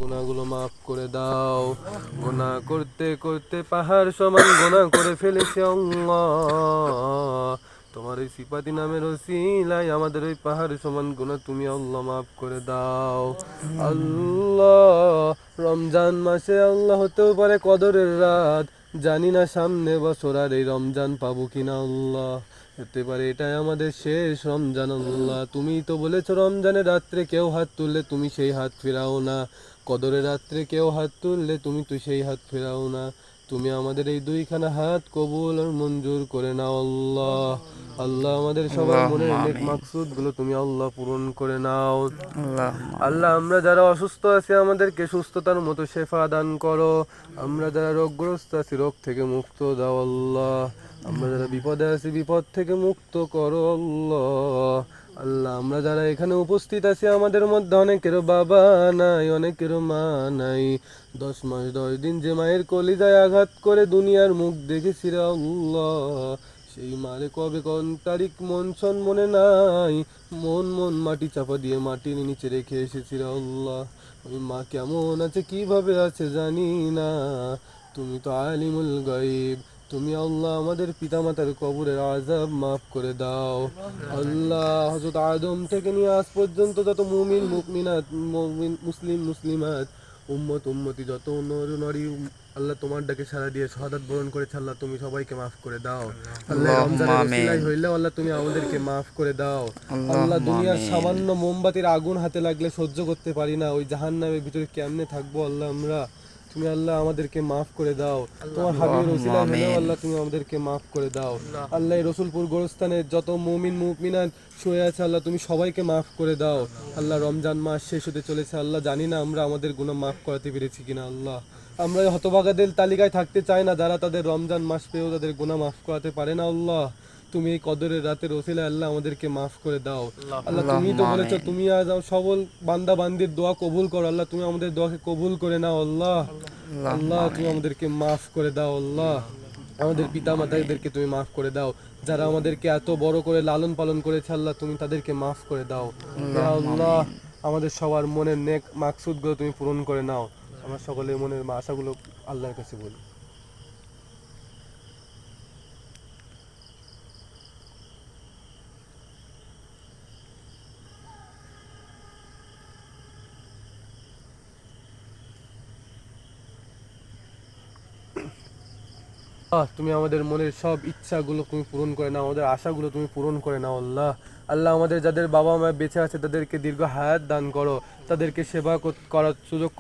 গুনাহগুলো মাফ করে দাও। গুনাহ করতে করতে পাহাড় সমান গুনাহ করে ফেলেছি আল্লাহ। তোমার এই সিফাতি নামের ওসিলায় আমাদের ওই পাহাড় সমান গুনাহ তুমি আল্লাহ মাফ করে দাও আল্লাহ। রমজান মাসে আল্লাহ হতেও পারে কদরের রাত, জানি না সামনে বছর আর এই রমজান পাবো কিনা আল্লাহ। হতে পারে এটাই আমাদের শেষ রমজান আল্লাহ। তুমি তো বলেছো রমজানের রাত্রে কেউ হাত তুললে তুমি সেই হাত ফেরাও না, কদরের রাত্রে কেউ হাত তুললে তুমি তো সেই হাত ফেরাও না। তুমি আমাদের এই দুইখানা হাত কবুল আর মঞ্জুর করে নাও আল্লাহ। আল্লাহ আমাদের সবার মনের আল্লাহুম্মা নেক আমিন। মাকসুদ গুলো তুমি আল্লাহ পূরণ করে নাও আল্লাহুম্মা আমিন। আল্লাহ। আমরা যারা অসুস্থ আছি আমাদেরকে সুস্থতার মতো শেফা দান করো। আমরা যারা রোগগ্রস্ত আছি রোগ থেকে মুক্ত দাও আল্লাহ। আমরা যারা বিপদে আছি বিপদ থেকে মুক্ত করো আল্লাহ। আল্লাহ আমরা যারা এখানে উপস্থিত আছি আমাদের মধ্যে অনেকেরও বাবা নাই, অনেকেরও মা নাই। 10 মাস 10 দিন যে মায়ের কলিজায় আঘাত করে দুনিয়ার মুখ দেখেছি রে আল্লাহ, সেই মারে কবে কোন তারিখ মন সন মনে নাই। মন মন মাটি চাপা দিয়ে মাটির নিচে রেখে এসেছি রে আল্লাহ। ওই মা কেমন আছে কিভাবে আছে জানি না। তুমি তো আলিমুল গায়ব। তুমি আল্লাহ আমাদের পিতামাতার কবরের আযাব মাফ করে দাও আল্লাহ। হযরত আদম থেকে নিয়ে আজ পর্যন্ত যত মুমিন মুমিনাত মুমিন মুসলিম মুসলিমাত উম্মত উম্মতি যত নর নারী আল্লাহ তোমার ডাকে সাড়া দিয়ে শাহাদাত বরণ করেছে আল্লাহ তুমি সবাইকে মাফ করে দাও আল্লাহ। এই আল্লাহুম্মা রমজানের আমিন। ওসিলায় হইলেও আল্লাহ তুমি আমাদেরকে মাফ করে দাও আল্লাহ। আল্লাহুম্মা দুনিয়ার আমিন। সামান্য মোমবাতির আগুন হাতে লাগলে সহ্য করতে পারি না, ওই জাহান্নামের ভিতরে কেমনে থাকবো আল্লাহ আমরা। তুমি আল্লাহ আমাদেরকে মাফ করে দাও। তোমার হাবিবের আল্লাহুম্মা ওসিলায় হলেও আমিন। আল্লাহ তুমি আমাদেরকে মাফ করে দাও আল্লাহ। এই রসুলপুর গোরস্থানে যত মুমিন মুমিনাত শুয়ে আছে আল্লাহ তুমি সবাইকে মাফ করে দাও আল্লাহ। রমজান মাস শেষ হতে চলেছে আল্লাহ, জানি না আমরা আমাদের গুনাহ মাফ করাতে পেরেছি কিনা আল্লাহ। আমরা এই হতভাগাদের তালিকায় থাকতে চাই না যারা তাদের রমজান মাস পেয়েও তাদের গুনাহ মাফ করাতে পারে না আল্লাহ। তুমি এই কদরের রাতের ওসিলায় আল্লাহ আমাদেরকে মাফ করে দাও আল্লাহ। তুমি তো আল্লাহুম্মা বলেছো আমিন। তুমি আজ সবল বান্দা বান্দির দোয়া কবুল করো আল্লাহ। তুমি আমাদের দোয়াকে কবুল করে নাও আল্লাহ। আল্লাহুম্মা আল্লাহ তুমি আমিন। আমাদেরকে মাফ করে দাও আল্লাহ। আমাদের পিতা আল্লাহুম্মা আমিন। মাতাদেরকে তুমি মাফ করে দাও, যারা আমাদেরকে এত বড় করে লালন পালন করেছে আল্লাহ তুমি তাদেরকে মাফ করে দাও ইয়া আল্লাহুম্মা আল্লাহ। আমিন। আমাদের সবার মনের নেক মাকসুদগুলো তুমি পূরণ করে নাও। আমার সকলের মনের আশাগুলো আল্লাহর কাছে বলি। তুমি আমাদের মনের সব ইচ্ছাগুলো তুমি পূরণ করে নাও, আমাদের আশাগুলো তুমি পূরণ করে নাও আল্লাহ। আল্লাহ আমাদের যাদের বাবা মা বেঁচে আছে তাদেরকে দীর্ঘ হায়াত দান করো, তাদেরকে সেবা করার সুযোগ